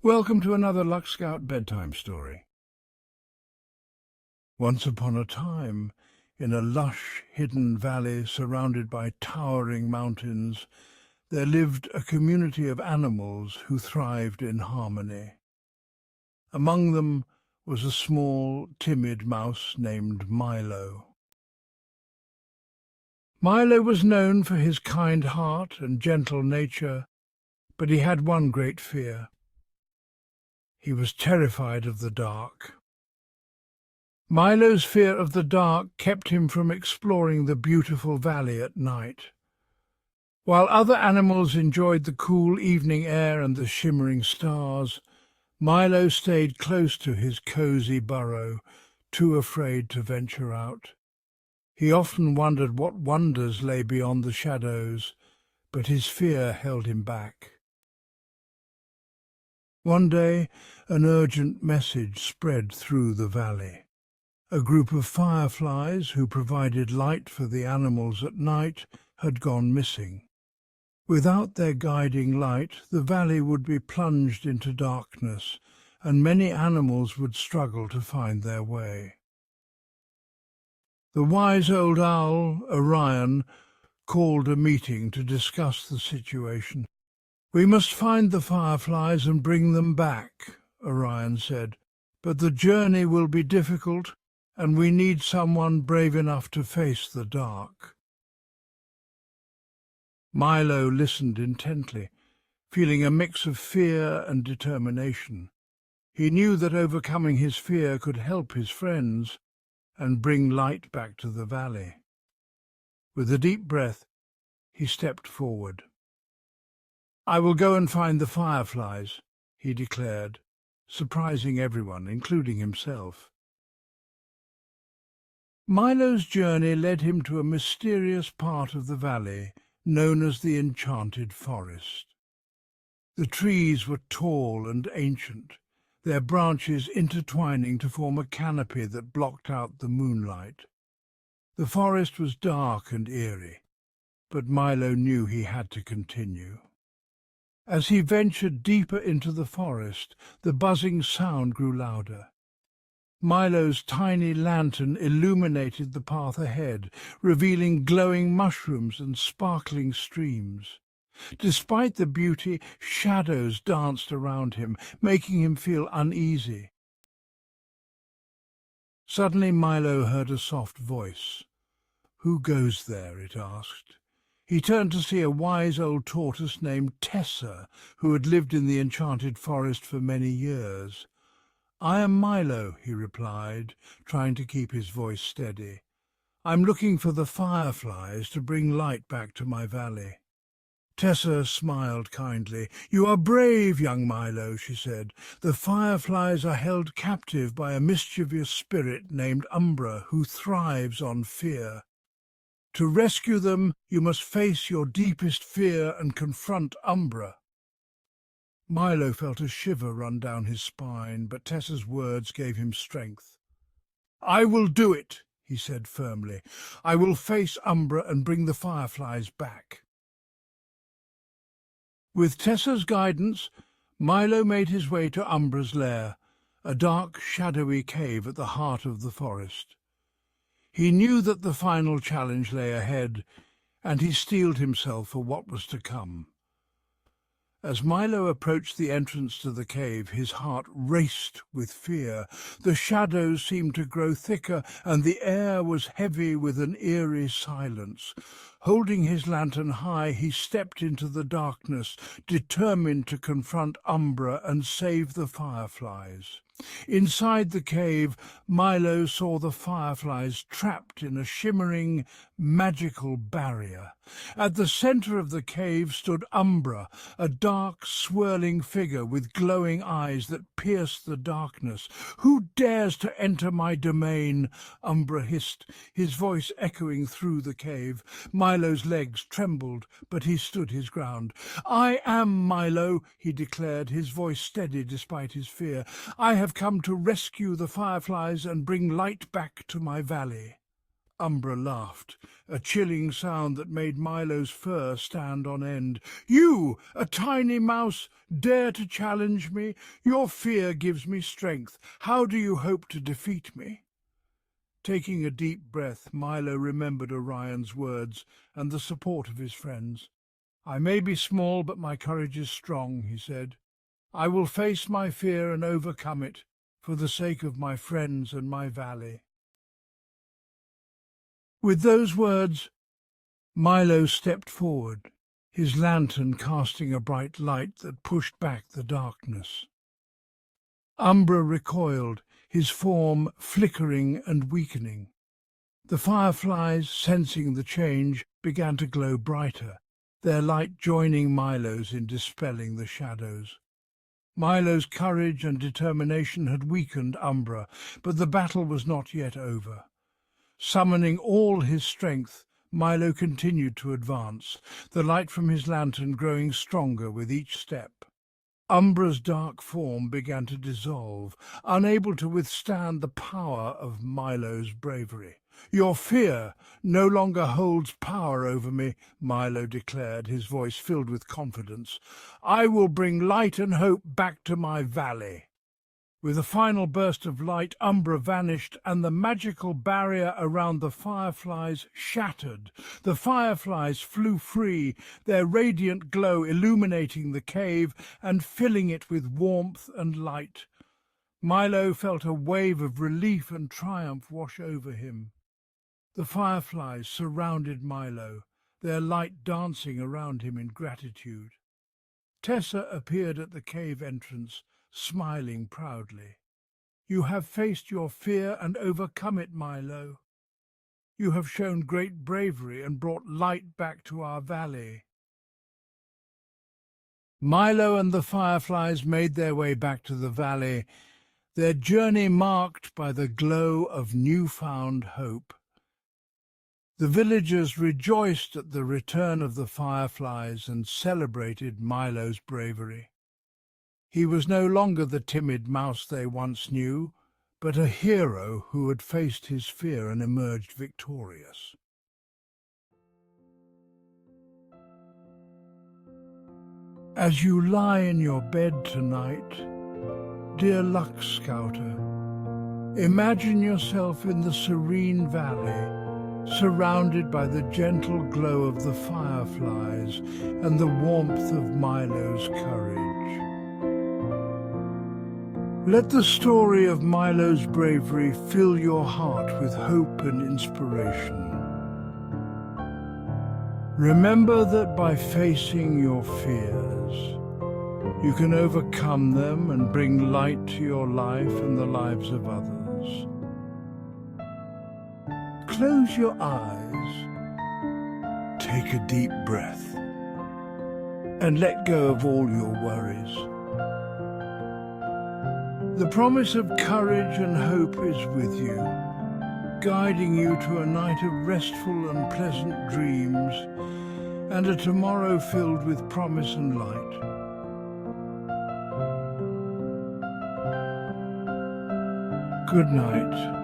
Welcome to another Luck Scout bedtime story. Once upon a time, in a lush, hidden valley surrounded by towering mountains, there lived a community of animals who thrived in harmony. Among them was a small, timid mouse named Milo. Milo was known for his kind heart and gentle nature, but he had one great fear. He was terrified of the dark. Milo's fear of the dark kept him from exploring the beautiful valley at night. While other animals enjoyed the cool evening air and the shimmering stars, Milo stayed close to his cozy burrow, too afraid to venture out. He often wondered what wonders lay beyond the shadows, but his fear held him back. One day, an urgent message spread through the valley. A group of fireflies who provided light for the animals at night had gone missing. Without their guiding light, the valley would be plunged into darkness, and many animals would struggle to find their way. The wise old owl, Orion, called a meeting to discuss the situation. "We must find the fireflies and bring them back," Orion said. "But the journey will be difficult, and we need someone brave enough to face the dark." Milo listened intently, feeling a mix of fear and determination. He knew that overcoming his fear could help his friends and bring light back to the valley. With a deep breath, he stepped forward. "I will go and find the fireflies," he declared, surprising everyone, including himself. Milo's journey led him to a mysterious part of the valley known as the Enchanted Forest. The trees were tall and ancient, their branches intertwining to form a canopy that blocked out the moonlight. The forest was dark and eerie, but Milo knew he had to continue. As he ventured deeper into the forest, the buzzing sound grew louder. Milo's tiny lantern illuminated the path ahead, revealing glowing mushrooms and sparkling streams. Despite the beauty, shadows danced around him, making him feel uneasy. Suddenly Milo heard a soft voice. "Who goes there?" it asked. He turned to see a wise old tortoise named Tessa, who had lived in the Enchanted Forest for many years. "I am Milo," he replied, trying to keep his voice steady. "I'm looking for the fireflies to bring light back to my valley." Tessa smiled kindly. "You are brave, young Milo," she said. "The fireflies are held captive by a mischievous spirit named Umbra, who thrives on fear. To rescue them, you must face your deepest fear and confront Umbra." Milo felt a shiver run down his spine, but Tessa's words gave him strength. "I will do it," he said firmly. "I will face Umbra and bring the fireflies back." With Tessa's guidance, Milo made his way to Umbra's lair, a dark, shadowy cave at the heart of the forest. He knew that the final challenge lay ahead, and he steeled himself for what was to come. As Milo approached the entrance to the cave, his heart raced with fear. The shadows seemed to grow thicker, and the air was heavy with an eerie silence. Holding his lantern high, he stepped into the darkness, determined to confront Umbra and save the fireflies. Inside the cave, Milo saw the fireflies trapped in a shimmering, magical barrier. At the center of the cave stood Umbra, a dark, swirling figure with glowing eyes that pierced the darkness. "Who dares to enter my domain?" Umbra hissed, his voice echoing through the cave. Milo's legs trembled, but he stood his ground. "I am Milo," he declared, his voice steady despite his fear. "I have come to rescue the fireflies and bring light back to my valley." Umbra laughed, a chilling sound that made Milo's fur stand on end. "You, a tiny mouse, dare to challenge me? Your fear gives me strength. How do you hope to defeat me?" Taking a deep breath, Milo remembered Orion's words and the support of his friends. "I may be small, but my courage is strong," he said. "I will face my fear and overcome it for the sake of my friends and my valley." With those words, Milo stepped forward, his lantern casting a bright light that pushed back the darkness. Umbra recoiled, his form flickering and weakening. The fireflies, sensing the change, began to glow brighter, their light joining Milo's in dispelling the shadows. Milo's courage and determination had weakened Umbra, but the battle was not yet over. Summoning all his strength, Milo continued to advance, the light from his lantern growing stronger with each step. Umbra's dark form began to dissolve, unable to withstand the power of Milo's bravery. "Your fear no longer holds power over me," Milo declared, his voice filled with confidence. "I will bring light and hope back to my valley." With a final burst of light, Umbra vanished, and the magical barrier around the fireflies shattered. The fireflies flew free, their radiant glow illuminating the cave and filling it with warmth and light. Milo felt a wave of relief and triumph wash over him. The fireflies surrounded Milo, their light dancing around him in gratitude. Tessa appeared at the cave entrance, smiling proudly. "You have faced your fear and overcome it, Milo. You have shown great bravery and brought light back to our valley." Milo and the fireflies made their way back to the valley, their journey marked by the glow of newfound hope. The villagers rejoiced at the return of the fireflies and celebrated Milo's bravery. He was no longer the timid mouse they once knew, but a hero who had faced his fear and emerged victorious. As you lie in your bed tonight, dear Luck Scouter, imagine yourself in the serene valley, surrounded by the gentle glow of the fireflies and the warmth of Milo's courage. Let the story of Milo's bravery fill your heart with hope and inspiration. Remember that by facing your fears, you can overcome them and bring light to your life and the lives of others. Close your eyes, take a deep breath, and let go of all your worries. The promise of courage and hope is with you, guiding you to a night of restful and pleasant dreams and a tomorrow filled with promise and light. Good night.